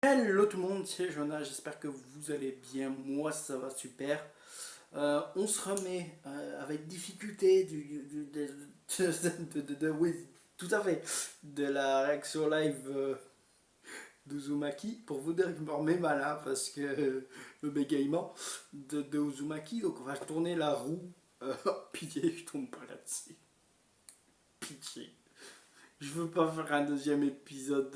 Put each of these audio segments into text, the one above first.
Hello tout le monde, c'est Jonah, j'espère que vous allez bien, moi ça va super. On se remet avec difficulté oui, tout à fait, de la réaction live d'Uzumaki pour vous dire que je me remets mal hein, parce que le bégaiement de Uzumaki, donc on va tourner la roue. Pitié, je tombe pas là-dessus. Pitié. Je veux pas faire un deuxième épisode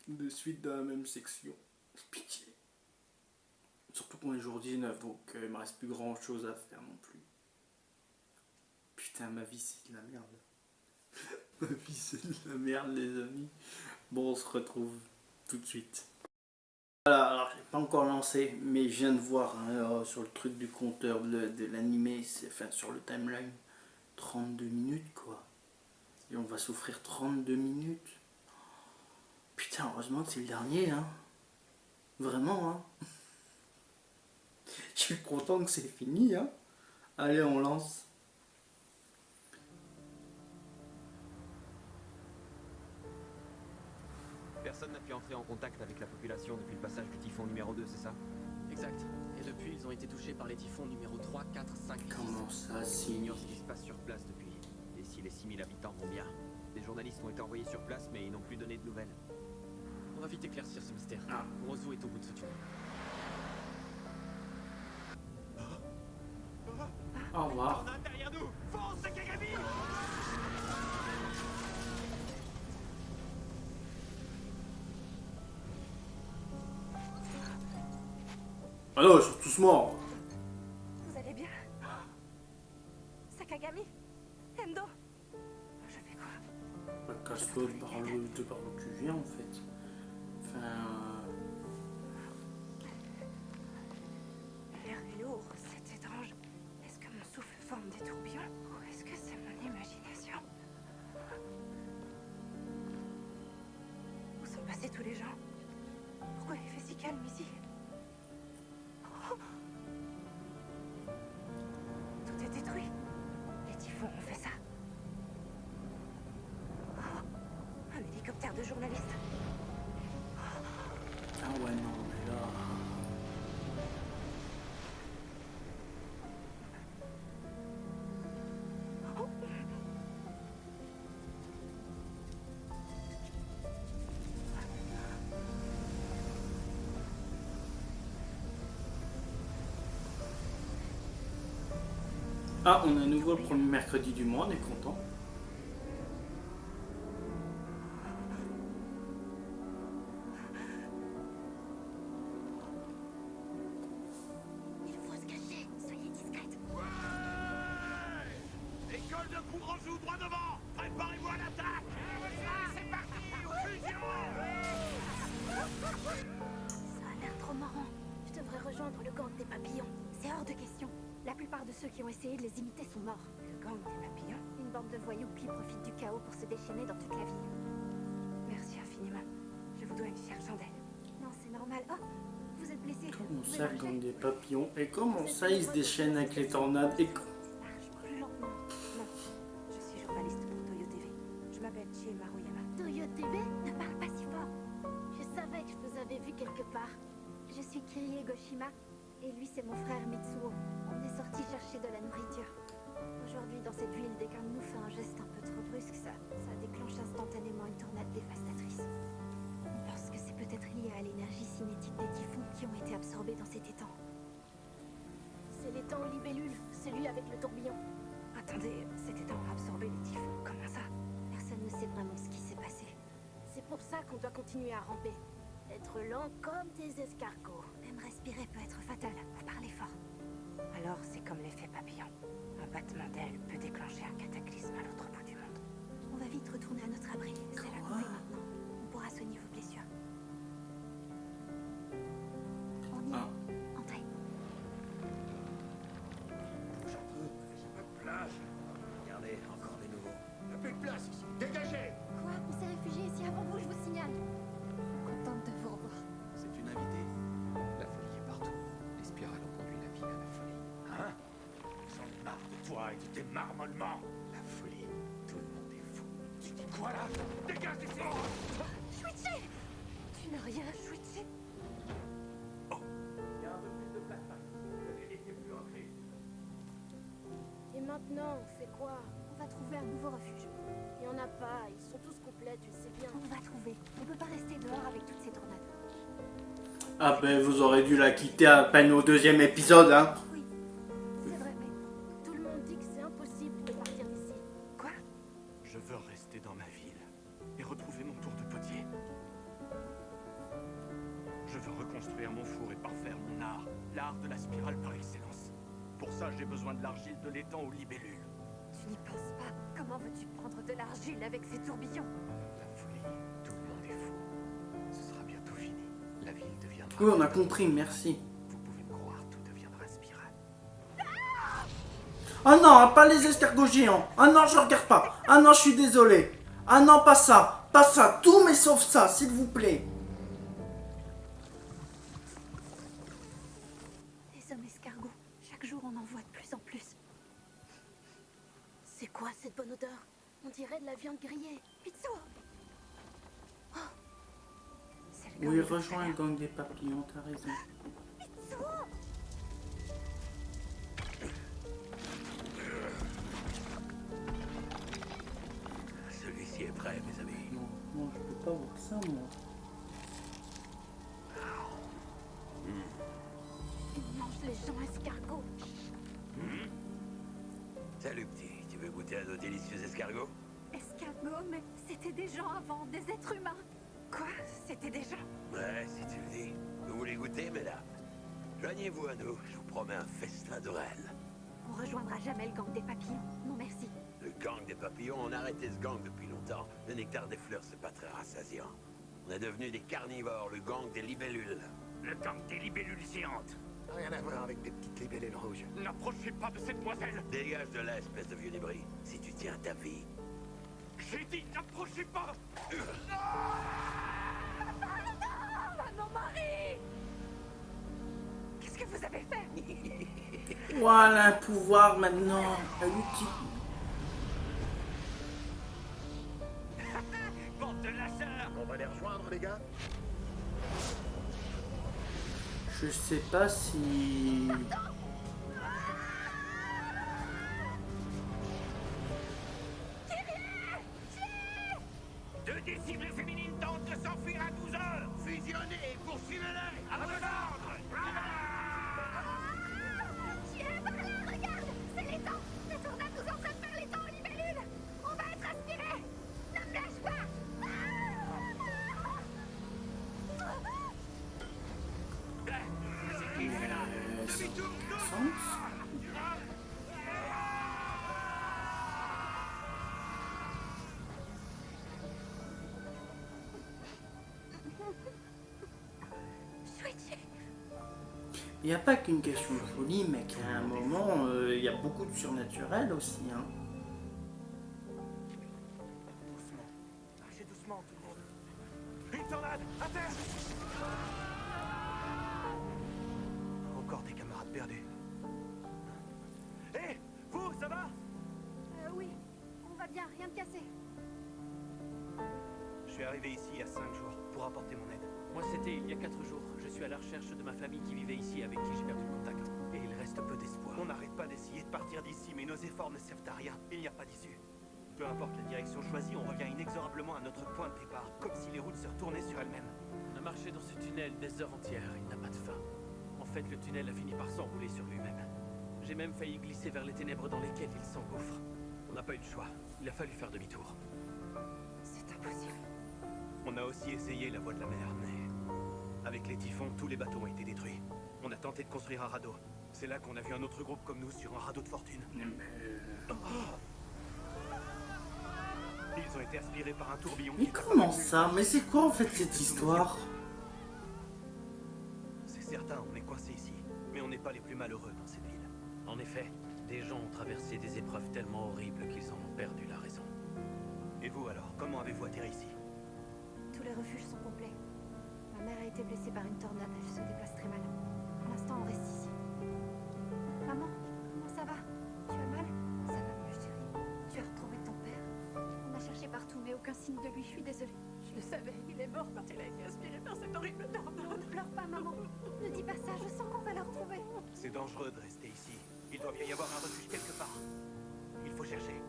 de suite dans la même section. Pitié. Surtout qu'on est jour 19, donc il me reste plus grand chose à faire non plus. Putain, ma vie c'est de la merde. Ma vie c'est de la merde, les amis. Bon, on se retrouve tout de suite. Voilà, alors j'ai pas encore lancé, mais je viens de voir hein, sur le truc du compteur de l'animé, enfin sur le timeline, 32 minutes quoi. Et on va souffrir 32 minutes. Putain, heureusement que c'est le dernier, hein. Vraiment, hein. Je suis content que c'est fini, hein. Allez, on lance. Personne n'a pu entrer en contact avec la population depuis le passage du typhon numéro 2, c'est ça? Exact. Et depuis, ils ont été touchés par les typhons numéro 3, 4, 5 et 6. Comment ça, On si ignore ce qui se passe sur place depuis. Et si les 6000 habitants vont bien? Des journalistes ont été envoyés sur place, mais ils n'ont plus donné de nouvelles. On va vite éclaircir ce mystère. Ah. Roseau est au bout de ce tunnel. Au revoir. On a derrière nous! Fonce, Sakagami! Ah non, ils sont tous morts. Vous allez bien? Sakagami? Endo? Je fais quoi? Bah, casse-toi de par où tu viens en fait. Enfin. L'air est lourd, c'est étrange. Est-ce que mon souffle forme des tourbillons? Ou est-ce que c'est mon imagination? Où sont passés tous les gens? Pourquoi il fait si calme ici? Oh. Tout est détruit. Les typhons ont fait ça. Oh. Un hélicoptère de journalistes. Ah ouais, non, mais là. Ah, on a un nouveau le premier mercredi du mois, on est content. Il faut se cacher. Soyez discrète. École de courant joue droit devant! Préparez-vous à l'attaque! C'est parti! Aux fusions! Ça a l'air trop marrant. Je devrais rejoindre le gang des papillons. C'est hors de question. La plupart de ceux qui ont essayé de les imiter sont morts. Le gang des papillons? Une bande de voyous qui profitent du chaos pour se déchaîner dans toute la ville. Merci infiniment. Je vous dois une fière chandelle. Non, c'est normal. Oh, vous êtes blessé. Comment Vous pouvez ça, le marcher. gang des papillons? Et comment ça, ils se déchaînent avec les tornades? Et Marche plus lentement. Non, je suis journaliste pour Toyo TV. Je m'appelle Chie Maruyama. Toyo TV? Ne parle pas si fort. Je savais que je vous avais vu quelque part. Je suis Kirie Goshima et lui c'est mon frère Mitsuo. On est sortis chercher de la nourriture. Aujourd'hui dans cette ville, dès qu'un de nous fait un geste un peu trop brusque, ça déclenche instantanément une tornade dévastatrice. On pense que c'est peut-être lié à l'énergie cinétique des typhons qui ont été absorbés dans cet étang. C'est l'étang aux libellules, celui avec le tourbillon. Attendez, cet étang a absorbé les typhons. Comment ça? Personne ne sait vraiment ce qui s'est passé. C'est pour ça qu'on doit continuer à ramper. Être lent comme des escargots. Même respirer peut être fatal. Vous parlez fort. Alors c'est comme l'effet papillon. Un battement d'ailes peut déclencher un cataclysme à l'autre bout du monde. On va vite retourner à notre abri. C'est la coupée maintenant. On pourra soigner vos blessures. On y Ah. est. Entrez. J'en peux, j'ai pas de place. Regardez, encore des nouveaux. Y a plus de place ici. Dégagez! Quoi? On s'est réfugié ici avant vous, je vous signale. Contente de vous revoir. C'est une invitée. La folie est partout. Les spirales ont conduit la ville à la folie. Hein? J'en ai marre de toi et de tes marmonnements. La folie. Tout le monde est fou. Tu dis quoi là? Dégage d'ici! Shuichi! Tu Non, on fait quoi? On va trouver un nouveau refuge. Il y en a pas, ils sont tous complets, tu le sais bien. On va trouver. On peut pas rester dehors avec toutes ces tornades. Ah ben vous aurez dû la quitter à peine au 2e épisode, hein. Oui, c'est vrai, mais tout le monde dit que c'est impossible de partir d'ici. Quoi? Je veux rester dans ma ville et retrouver mon tour de potier. Je veux reconstruire mon four et parfaire mon art, l'art de la spirale par excellence. Pour ça, j'ai besoin de l'argile de l'étang aux libellules. Tu n'y penses pas. Comment veux-tu prendre de l'argile avec ces tourbillons? La folie, tout le monde est fou. Ce sera bientôt fini. La ville deviendra... Oui, on a compris, merci. Vous pouvez me croire, tout deviendra spirale. Ah non, pas les escargots géants. Ah non, je regarde pas. Ah non, je suis désolé. Ah non, pas ça. Pas ça. Tout mais sauf ça, s'il vous plaît. Les hommes escargots. Chaque jour, on en voit de plus en plus. C'est quoi cette bonne odeur? On dirait de la viande grillée. Mitsuo! Oh. C'est le gang Oui, de rejoins le tout à l'heure. gang des papillons, t'as raison. Mitsuo! Celui-ci est prêt, mes amis. Non, non, je peux pas voir ça, moi. Ils mangent les gens escargots. Salut, petit. Tu veux goûter à nos délicieux escargots? Escargots, mais c'était des gens avant, des êtres humains. Quoi? C'était des gens? Ouais, si tu le dis. Vous voulez goûter, mesdames? Joignez-vous à nous. Je vous promets un festin d'orel. On rejoindra jamais le gang des papillons. Non merci. Le gang des papillons, on a arrêté ce gang depuis longtemps. Le nectar des fleurs, c'est pas très rassasiant. On est devenus des carnivores, le gang des libellules. Le gang des libellules géantes. Rien à voir avec des petites libellules rouges. N'approchez pas de cette demoiselle. Dégage de là, espèce de vieux débris. Si tu tiens à ta vie. J'ai dit n'approchez pas. Mon mari! Qu'est-ce que vous avez fait? Voilà un pouvoir maintenant. Utile. Bande de lâcheurs. On va les rejoindre, les gars? Je sais pas si... Deux des cibles féminines tentent de s'enfuir à 12 heures. Fusionnez, poursuivez-les. À vos ordres. Tiens, par là, regarde! C'est l'étang! La tornade nous entraîne vers l'étang aux libellules! On va être aspirés! Ne me lâche pas! C'est qui c'est là? Demi-tour, tous. Shuichi! Il n'y a pas qu'une question de folie, mais qu'à un moment, il y a beaucoup de surnaturel aussi. Hein. Doucement. Marchez doucement, tout le monde. Une tornade, à terre! Encore des camarades perdus. Hé, vous, ça va? Oui, on va bien, rien de cassé. Je suis arrivé ici il y a 5 jours pour apporter mon aide. Moi, c'était il y a 4 jours. Je suis à la recherche de ma famille qui vivait ici, avec qui j'ai perdu le contact. Et il reste peu d'espoir. On n'arrête pas d'essayer de partir d'ici, mais nos efforts ne servent à rien. Il n'y a pas d'issue. Peu importe la direction choisie, on revient inexorablement à notre point de départ, comme si les routes se retournaient sur elles-mêmes. On a marché dans ce tunnel des heures entières, il n'a pas de fin. En fait, le tunnel a fini par s'enrouler sur lui-même. J'ai même failli glisser vers les ténèbres dans lesquelles il s'engouffre. On n'a pas eu le choix. Il a fallu faire demi-tour. C'est impossible. On a aussi essayé la voie de la mer, mais... Avec les typhons, tous les bateaux ont été détruits. On a tenté de construire un radeau. C'est là qu'on a vu un autre groupe comme nous sur un radeau de fortune. Ils ont été aspirés par un tourbillon. Mais qui n'a pas comment pu- ça? Mais c'est quoi en fait cette histoire? C'est certain, on est coincé ici. Mais on n'est pas les plus malheureux dans cette ville. En effet, des gens ont traversé des épreuves tellement horribles qu'ils en ont perdu la raison. Et vous alors, comment avez-vous atterri ici? Tous les refuges sont complets. Ma mère a été blessée par une tornade, elle se déplace très mal. Pour l'instant, on reste ici. Maman, comment ça va? Tu as mal? Ça va mieux, chérie. Tu as retrouvé ton père? On a cherché partout, mais aucun signe de lui, je suis désolée. Je le savais, il est mort quand il a été aspiré par cette horrible tornade. Ne pleure pas, maman. Ne dis pas ça, je sens qu'on va le retrouver. C'est dangereux de rester ici. Il doit bien y avoir un refuge quelque part. faut chercher.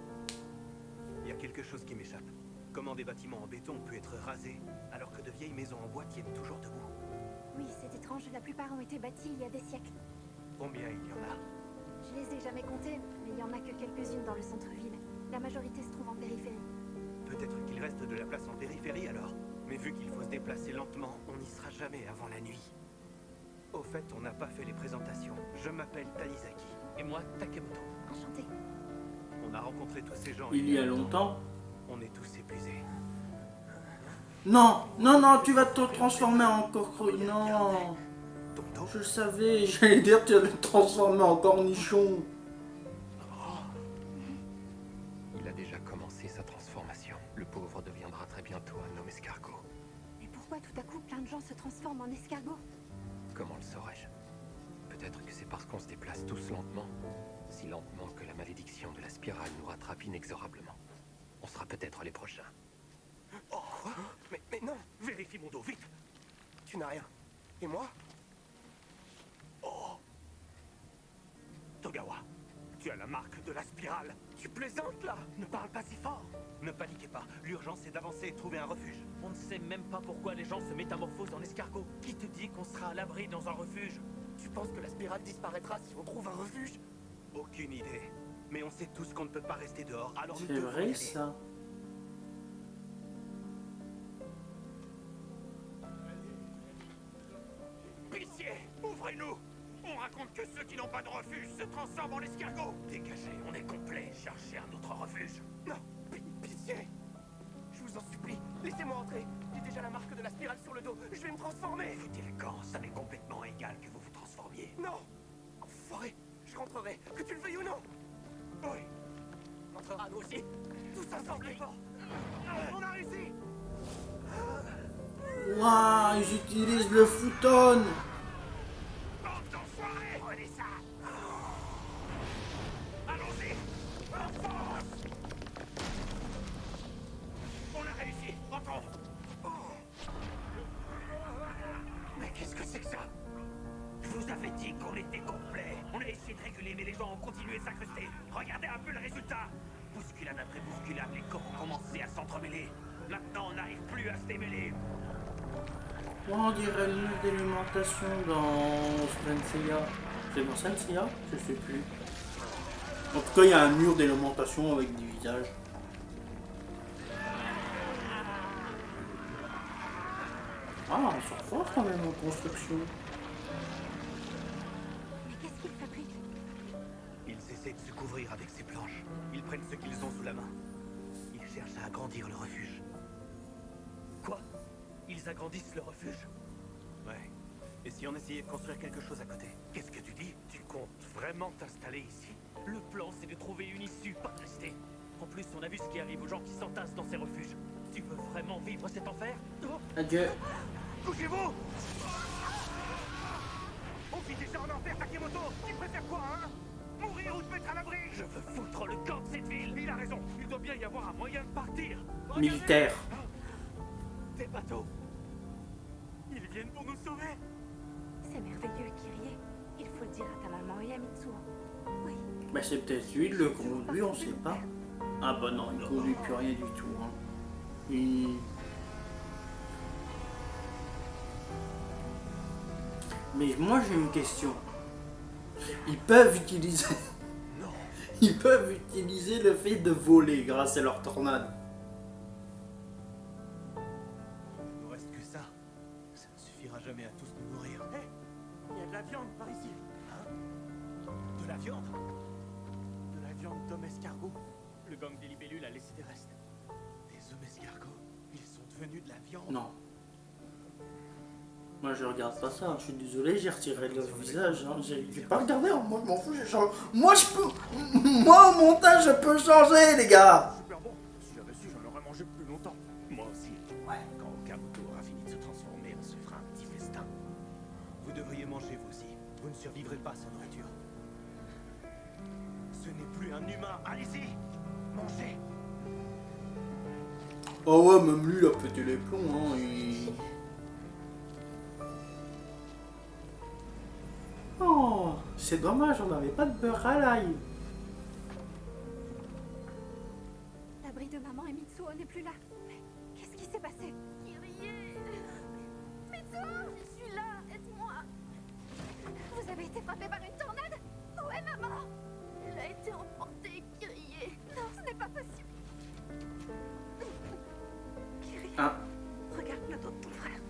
Il y a quelque chose qui m'échappe. Comment des bâtiments en béton ont pu être rasés alors que de vieilles maisons en bois tiennent toujours debout? Oui, c'est étrange, la plupart ont été bâtis il y a des siècles. Combien il y en a? Je les ai jamais comptés, mais il y en a que quelques-unes dans le centre-ville. La majorité se trouve en périphérie. Peut-être qu'il reste de la place en périphérie alors. Mais vu qu'il faut se déplacer lentement, on n'y sera jamais avant la nuit. Au fait, on n'a pas fait les présentations. Je m'appelle Tanizaki. Et moi, Takemoto. Enchanté. On a rencontré tous ces gens Il y a longtemps. On est tous épuisés. Non, non, non, tu vas te transformer en Non, Ton dos? je le savais, j'allais dire tu vas te transformer en cornichon. Il a déjà commencé sa transformation. Le pauvre deviendra très bientôt un homme escargot. Mais pourquoi tout à coup plein de gens se transforment en escargots? Comment le saurais-je? Peut-être que c'est parce qu'on se déplace tous lentement. Si lentement que la malédiction de la spirale nous rattrape inexorablement. On sera peut-être les prochains. Oh, mais non! Vérifie mon dos, vite! Tu n'as rien. Et moi? Oh! Togawa, tu as la marque de la spirale. Tu plaisantes là? Ne parle pas si fort. Ne paniquez pas. L'urgence est d'avancer et de trouver un refuge. On ne sait même pas pourquoi les gens se métamorphosent en escargots. Qui te dit qu'on sera à l'abri dans un refuge? Tu penses que la spirale disparaîtra si on trouve un refuge? Aucune idée. Mais on sait tous qu'on ne peut pas rester dehors, alors nous C'est devons y vrai aller. ça. Pitié, ouvrez-nous! On raconte que ceux qui n'ont pas de refuge se transforment en escargots! Dégagez, on est complet. Cherchez un autre refuge. Non, pitié! Je vous en supplie, laissez-moi entrer. J'ai déjà la marque de la spirale sur le dos. Je vais me transformer. Foutez le camp, ça m'est complètement égal que vous vous transformiez. Non! Enfoiré, je rentrerai, que tu le veuilles ou non. Oui. On entrera nous aussi. Tous ensemble, les forts. On a réussi! Waouh, ils utilisent le futon. Bande d'enfoirés! Prenez ça! Allons-y! En force! On a réussi! Rentrons! Mais qu'est-ce que c'est que ça? Je vous avais dit qu'on était complet. On a essayé de réguler, mais les gens ont continué de s'incruster. Regardez un peu le résultat. Bousculade après bousculade, les corps ont commencé à s'entremêler. Maintenant, on n'arrive plus à se démêler. Oh, on dirait le mur d'alimentation dans Senseiya. C'est dans Senseiya? Je sais plus. En tout cas, il y a un mur d'alimentation avec des visages. Ah, ils sont forts quand même en construction. Mais qu'est-ce qu'ils fabriquent? Ils essaient de se couvrir avec ces planches. Ils prennent ce qu'ils ont sous la main. Ils cherchent à agrandir le refuge. Quoi? Ils agrandissent le refuge? Ouais. Et si on essayait de construire quelque chose à côté? Qu'est-ce que tu dis? Tu comptes vraiment t'installer ici? Le plan, c'est de trouver une issue, pas de rester. En plus, on a vu ce qui arrive aux gens qui s'entassent dans ces refuges. Tu veux vraiment vivre cet enfer? Oh, Adieu. Couchez-vous! On vit déjà en enfer, Takemoto! Tu préfères quoi, hein? Mourir ou te mettre à l'abri? je veux foutre le camp de cette ville! Il a raison, il doit bien y avoir un moyen de partir. Regardez! Militaire. Des bateaux! Ils viennent pour nous sauver! C'est merveilleux, Kyrie. Il faut le dire à ta maman et à Mitsuo. Oui. Bah, c'est peut-être lui le conduit, on sait pas. Ah bah non, il conduit plus rien du tout. Hein. Mais moi j'ai une question. Ils peuvent utiliser. Ils peuvent utiliser le fait de voler grâce à leur tornade. Il nous reste que ça. Ça ne suffira jamais à tous nous nourrir. Hé! Il y a de la viande par ici. Hein? De la viande? De la viande d'hommes escargots? Le gang des libellules a laissé des restes. Des hommes escargots? Ils sont devenus de la viande? Non. Moi je regarde pas ça, je suis désolé, j'ai retiré le visage, hein. J'ai pas regardé, hein. Moi je m'en fous, j'ai changé. Moi je peux. Moi au montage je peux changer les gars. Super bon. Si j'avais su, j'en aurais mangé plus longtemps. Moi aussi. Ouais. Quand Okamoto aura fini de se transformer, on se fera un petit festin. Vous devriez manger vous aussi. Vous ne survivrez pas sans nourriture. Ce n'est plus un humain. Allez-y! Mangez! Oh ouais, même lui il a pété les plombs, hein. Oh, c'est dommage, on n'avait pas de beurre à l'ail. plus là. Mais qu'est-ce qui s'est passé? Kyrie! Mitsuo! Je suis là, aide-moi! Vous avez été frappé par une tornade? Où est maman? Elle a été emportée, Kyrie. Non, ce n'est pas possible. Kyrie, Ah, regarde le dos de ton frère.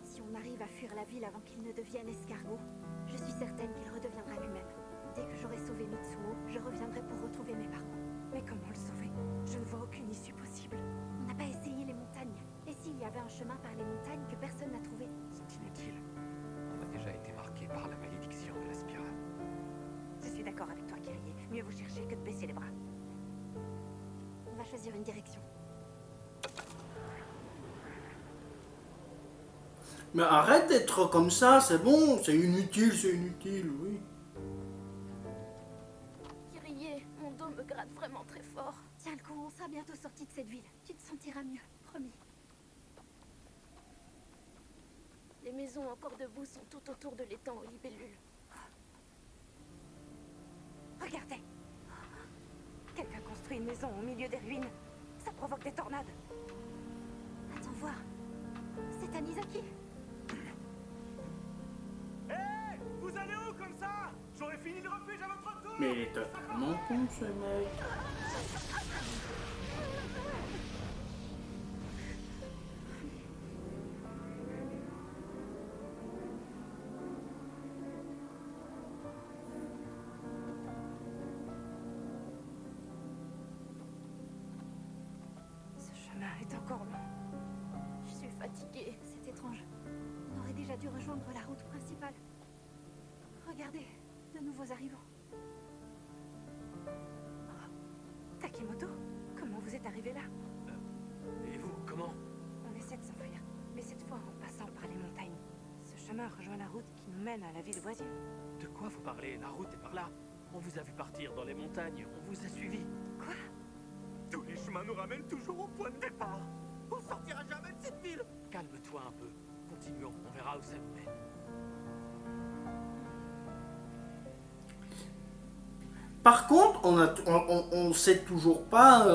Si on arrive à fuir la ville avant qu'il ne devienne escargot, je suis certaine qu'il redeviendra lui-même. Dès que j'aurai sauvé Mitsuo, je reviendrai pour retrouver mes parents. Mais comment le sauver? Je ne vois aucune issue possible. On n'a pas essayé les montagnes. Et s'il y avait un chemin par les montagnes que personne n'a trouvé? C'est inutile. On a déjà été marqué par la malédiction de la spirale. Je suis d'accord avec toi, Kyrie. Mieux vous chercher que de baisser les bras. On va choisir une direction. mais arrête d'être comme ça, c'est bon, c'est inutile, oui. Kyrie, mon dos me gratte vraiment très fort. Tiens le coup, on sera bientôt sorti de cette ville. Tu te sentiras mieux, promis. Les maisons encore debout sont tout autour de l'étang aux libellules. Regardez. Quelqu'un construit une maison au milieu des ruines. Ça provoque des tornades. Attends voir. C'est Tanizaki. Hé! Vous allez où comme ça? J'aurais fini le refuge à votre tour! Mais il est totalement con ce mec. Ce chemin est encore long. Je suis fatiguée. C'est étrange. On aurait déjà dû rejoindre la route principale. Regardez, de nouveaux arrivants. Oh, Takemoto, comment vous êtes arrivé là? Et vous, comment? On essaie de s'enfuir, mais cette fois en passant par les montagnes. Ce chemin rejoint la route qui nous mène à la ville voisine. De quoi vous parlez? La route est par là. On vous a vu partir dans les montagnes. On vous a suivi. Quoi? Tous les chemins nous ramènent toujours au point de départ. On sortira jamais de cette ville. Calme-toi un peu. Continuons. On verra où ça nous mène. Par contre, on sait toujours pas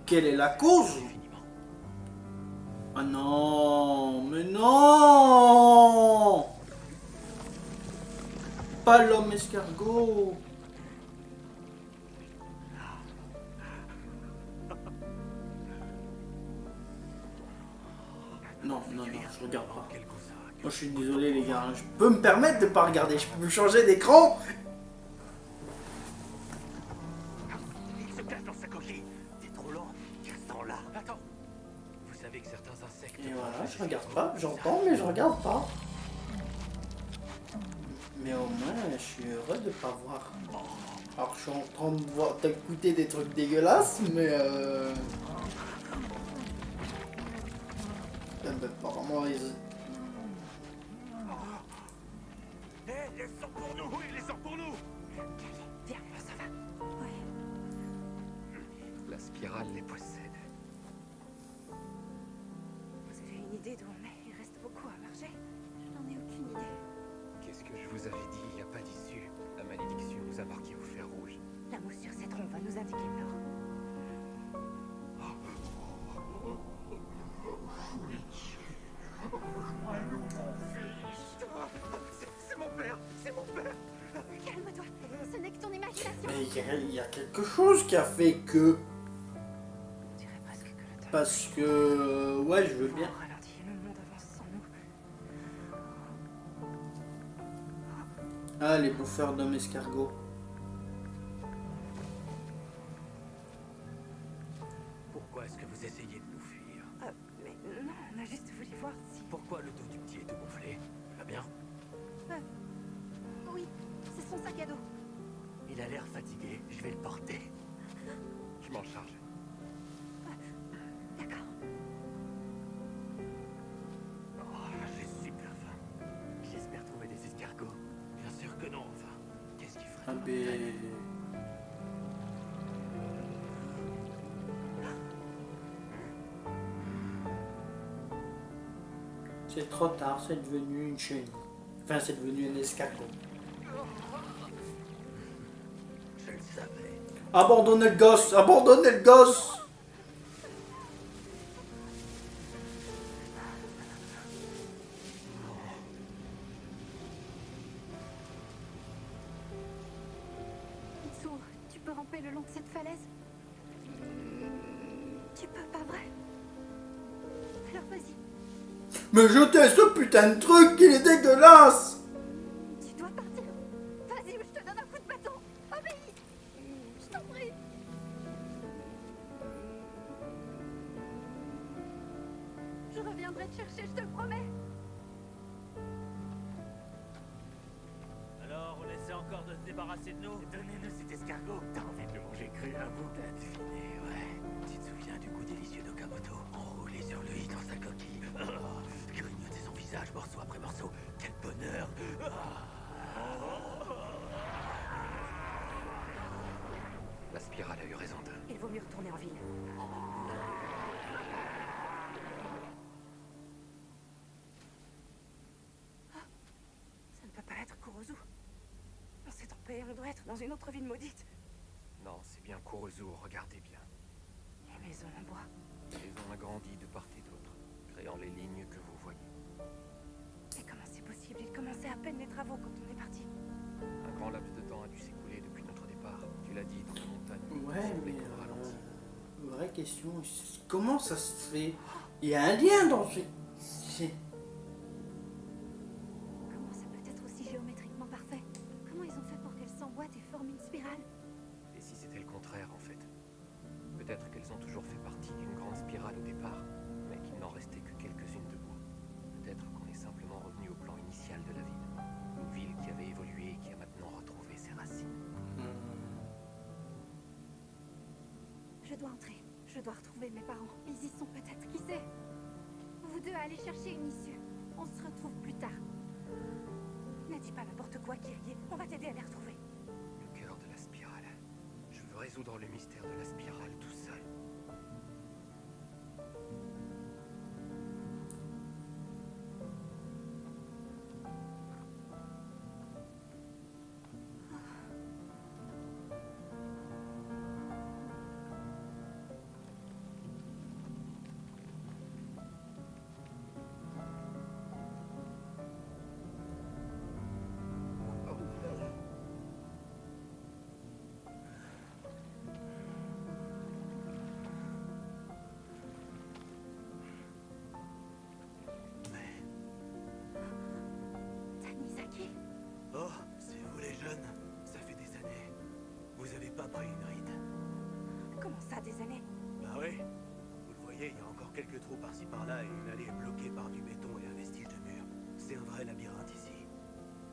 quelle est la cause. Infiniment. Ah non, mais non! Pas l'homme escargot. Non, je regarde pas. Quel coup ça? Moi je suis désolé les gars, je peux me permettre de pas regarder, je peux changer d'écran. Il se cache dans sa coquille. T'es trop lent. Tire-t'en-là. Attends. Vous savez que certains insectes... Et voilà, je regarde pas, j'entends mais je regarde pas. Mais au moins je suis heureux de pas voir. Alors je suis en train de voir t'écouter des trucs dégueulasses, mais apparemment ils... Hé, ils sont pour nous! Oui, ils sont pour nous! Viens, ça va. Oui. La spirale les possède. Vous avez une idée d'où on est? Il reste beaucoup à marcher. Je n'en ai aucune idée. Qu'est-ce que je vous avais dit? Il n'y a pas d'issue. La malédiction nous a marqué au fer rouge. La mousse sur cette ronde va nous indiquer le nord. C'est mon père! C'est mon père! Calme-toi, ce n'est que ton imagination. Mais il y a quelque chose qui a fait que... On dirait presque que le temps Parce que... Ouais, je veux bien. ralentit, le monde avance sans nous. Ah, les bouffeurs d'hommes escargots. Pourquoi est-ce que vous essayez de nous fuir? Mais non, on a juste voulu voir si... Pourquoi le dos du petit est tout gonflé? Va bien? Oui, c'est son sac à dos. Il a l'air fatigué. Je vais le porter. Je m'en charge. D'accord. Oh, j'ai super faim. J'espère trouver des escargots. Bien sûr que non, enfin. Qu'est-ce qu'il ferait Ah dans la ben... montagne? C'est trop tard, c'est devenu une chenille. Enfin, c'est devenu un escargot. Abandonnez le gosse, abandonnez le gosse. Mitsuo, tu peux ramper le long de cette falaise? Tu peux, pas vrai? Alors vas-y, Mais jetez ce putain de truc, il est dégueulasse. tu dois partir. Vas-y ou je te donne un coup de bâton. Obéis. Je t'en prie. Je reviendrai te chercher, je te le promets. Alors, on essaie encore de se débarrasser de nous? Donnez-nous cet escargot. T'as envie de le manger cru à vous? T'as deviné, ouais. Tu te souviens du goût délicieux d'Okamoto? Enroulé sur lui dans sa coquille. Oh, grignoter son visage morceau après morceau. Quel bonheur. La spirale a eu raison d'eux. Il vaut mieux retourner en ville. Ça ne peut pas être Kurozu. On s'est trompé, on doit être dans une autre ville maudite. Non, c'est bien Kurozu, regardez bien. Les maisons en bois. Ils ont agrandi de part et d'autre, créant les lignes que vous voyez. Mais comment c'est possible? Il commençait à peine les travaux quand on est parti. Un grand laps de temps a dû s'écouler depuis notre départ. Tu l'as dit, dans la montagne. Ouais, semblait mais qu'on ralentit. vraie question, comment ça se fait? Il y a un lien dans c'est- Comment ça peut être aussi géométriquement parfait? Comment ils ont fait pour qu'elle s'emboîte et forme une spirale? Et si c'était le contraire, en fait? Peut-être qu'elles ont toujours fait partie d'une grande spirale au départ, mais qu'il n'en restait que quelques-unes debout. Peut-être qu'on est simplement revenu au plan initial de la ville. Une ville qui avait évolué et qui a maintenant retrouvé ses racines. Je dois entrer. Je dois retrouver mes parents. Ils y sont peut-être. Qui sait? Vous deux allez chercher une issue. On se retrouve plus tard. Ne dis pas n'importe quoi, Kyrie. On va t'aider à les retrouver. Le cœur de la spirale. Je veux résoudre le mystère de la spirale tout seul. Tanizaki. Oh, c'est vous les jeunes. Ça fait des années. Vous avez pas pris une ride. Comment ça, des années? Bah oui. Vous le voyez, il y a encore quelques trous par-ci par-là et une allée bloquée par du béton et un vestige de mur. C'est un vrai labyrinthe ici.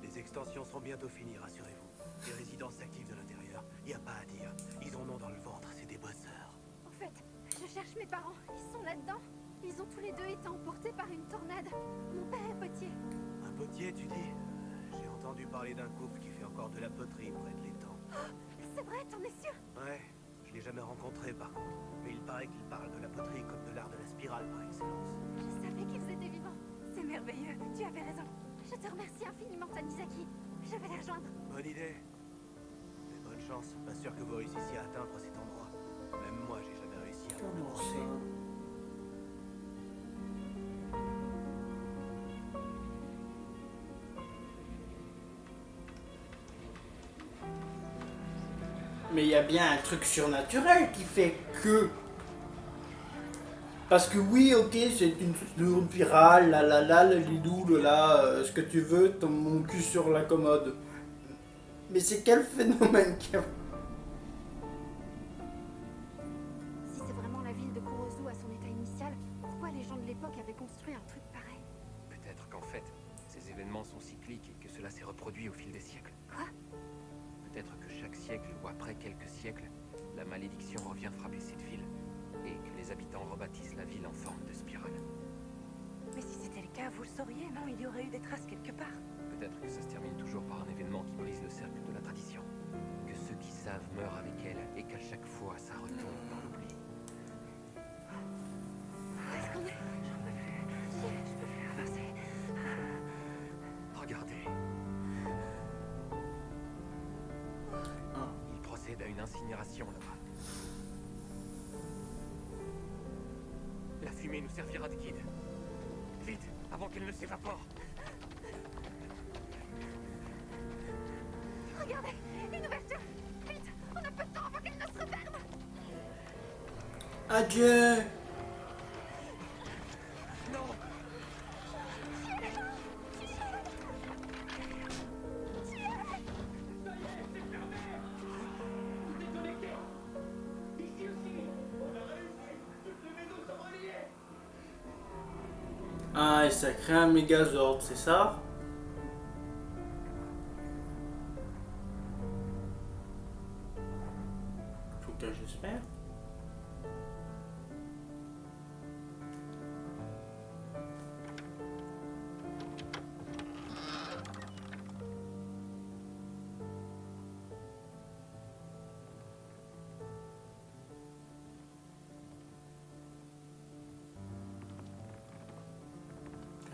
Les extensions seront bientôt finies, rassurez-vous. Les résidents s'activent de l'intérieur. Y a pas à dire. Ils en ont dans le ventre, c'est des bosseurs. En fait, je cherche mes parents. Ils sont là-dedans. Ils ont tous les deux été emportés par une tornade. Mon père est potier. Un potier, tu dis? J'ai entendu parler d'un couple qui fait encore de la poterie près de l'étang. C'est vrai, t'en es sûr? Ouais, je l'ai jamais rencontré par contre. Mais il paraît qu'il parle de la poterie comme de l'art de la spirale par excellence. Je savais qu'ils étaient vivants. C'est merveilleux. Tu avais raison. Je te remercie infiniment, Tanizaki. Je vais les rejoindre. Bonne idée. Mais bonne chance. Pas sûr que vous réussissiez à atteindre cet endroit. Même moi, j'ai jamais réussi à Comment l'approcher. ça? Mais il y a bien un truc surnaturel qui fait que... Parce que oui, ok, c'est une spirale, le lidou, ce que tu veux, ton mon cul sur la commode. Mais c'est quel phénomène qui a... Si c'est vraiment la ville de Kurozu à son état initial, pourquoi les gens de l'époque avaient construit un truc pareil? Peut-être qu'en fait, ces événements sont cycliques et que cela s'est reproduit au fil des siècles. Quoi? Peut-être que chaque siècle ou après quelques siècles, la malédiction revient frapper cette ville et que les habitants rebâtissent la ville en forme de spirale. Mais si c'était le cas, vous le sauriez, non? Il y aurait eu des traces quelque part. Peut-être que ça se termine toujours par un événement qui brise le cercle de la tradition. Que ceux qui savent meurent avec elle et qu'à chaque fois ça retombe dans l'oubli. Où est-ce qu'on est? J'en peux plus. Je peux plus avancer. Regardez. Il procède à une d'incinération là-bas. La fumée nous servira de guide. Vite, avant qu'elle ne s'évapore. Regardez, une ouverture. Vite, on a peu de temps avant qu'elle ne se referme. Adieu. Non! Ah, et ça crée un Megazord, c'est ça? En tout cas, j'espère.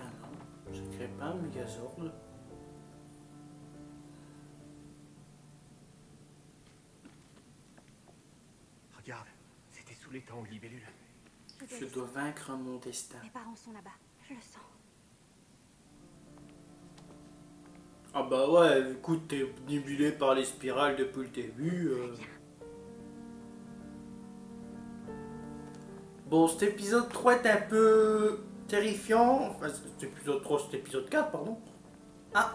Ah non, ça crée pas un Megazord. Regarde, c'était sous les temps libellule. Je dois vaincre mon destin. Mes parents sont là-bas, je le sens. Ah bah ouais, écoute, t'es obnubilé par les spirales depuis le début. Bon, cet épisode 3 est un peu terrifiant. Enfin, cet épisode 3, cet épisode 4, pardon. Ah!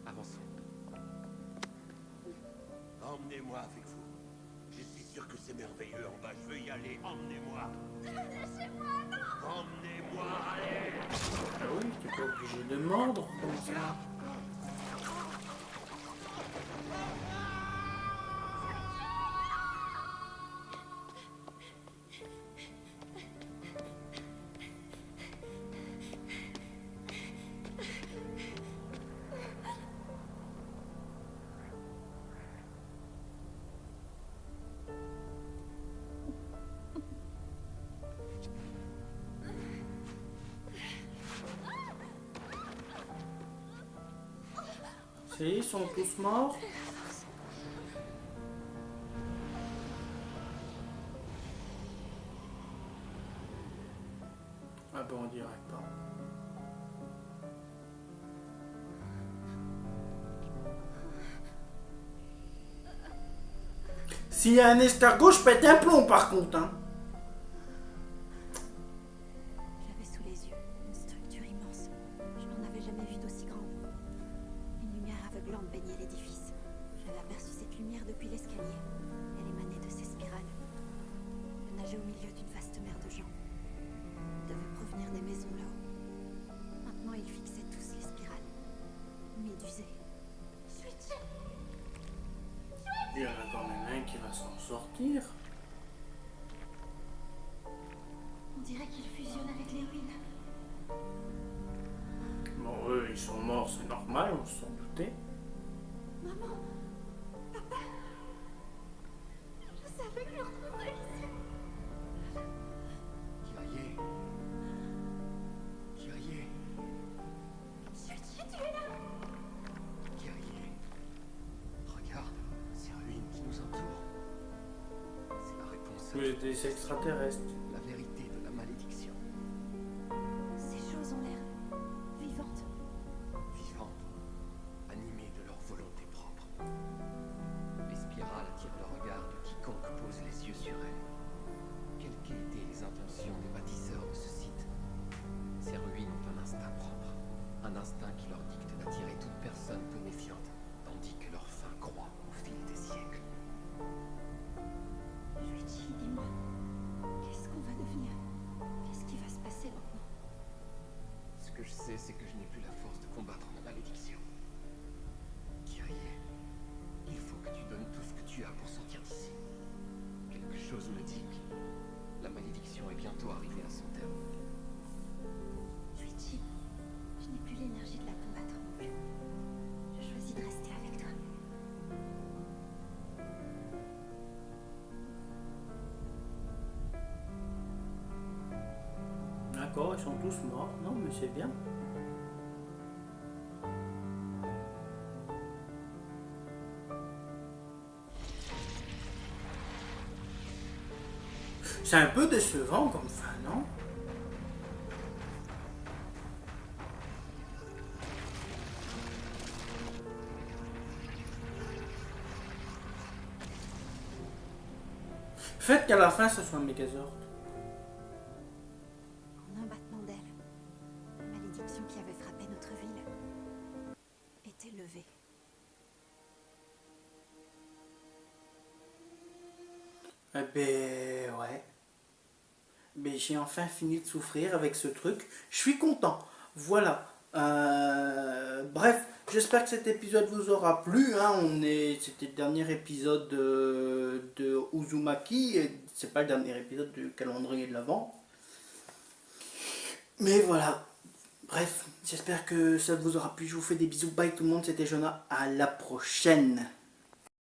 Avançons. Emmenez-moi avec vous. Je suis sûr que c'est merveilleux en bas. Je veux y aller. Emmenez-moi. Lâchez-moi, non! Emmenez-moi, allez. Ah oui, t'es pas obligé de mordre comme ça. Ils sont tous morts. Ah ben on dirait pas. S'il y a un escargot, je pète un plomb par contre. Hein. J'avais sous les yeux une structure immense. Je n'en avais jamais vu d'aussi grande. Une lumière aveuglante baignait l'édifice. J'avais aperçu cette lumière depuis l'escalier. Elle émanait de ces spirales. Elle nageait au milieu d'une vaste mer de gens. Elle devait provenir des maisons là-haut. Maintenant, ils fixaient tous les spirales. Médusés. Il y en a quand même un qui va s'en sortir. On dirait qu'ils fusionnent avec les ruines. Bon, eux, ils sont morts, c'est normal, on s'en doutait. Maman, papa, je savais que je le retrouverais ici. Kyrie. Kyrie. Tu es là. Kyrie. Regarde, ces ruines qui nous entourent. C'est la réponse à Oui, des extraterrestres. la vérité de la malédiction. Ces choses ont l'air vivantes. Vivantes, animées de leur volonté propre. Les spirales attirent le regard de quiconque pose les yeux sur elles. Quelles qu'aient été les intentions des bâtisseurs de ce site, ces ruines ont un instinct propre. Un instinct qui leur dicte d'attirer toute personne peu méfiante, tandis que leur fin croît au fil des siècles. Luigi, dis-moi, qu'est-ce qu'on va devenir? Qu'est-ce qui va se passer maintenant? Ce que je sais, c'est que je n'ai plus la force de combattre la malédiction. Kyrie, il faut que tu donnes tout ce que tu as pour sortir d'ici. Quelque chose me dit que la malédiction est bientôt arrivée à son terme. Luigi, je n'ai plus l'énergie de la combattre non plus. Je choisis de rester avec toi. D'accord, ils sont tous morts. Non, mais c'est bien. C'est un peu décevant comme fin, non? Faites qu'à la fin ce soit un Megazord. En un battement d'aile, la malédiction qui avait frappé notre ville était levée. Eh ben ouais. Mais j'ai enfin fini de souffrir avec ce truc. Je suis content. Voilà. Bref, j'espère que cet épisode vous aura plu. Hein. C'était le dernier épisode de Uzumaki. Et c'est pas le dernier épisode du calendrier de l'Avent. Mais voilà. Bref, j'espère que ça vous aura plu. Je vous fais des bisous. Bye tout le monde. C'était Jonah. À la prochaine.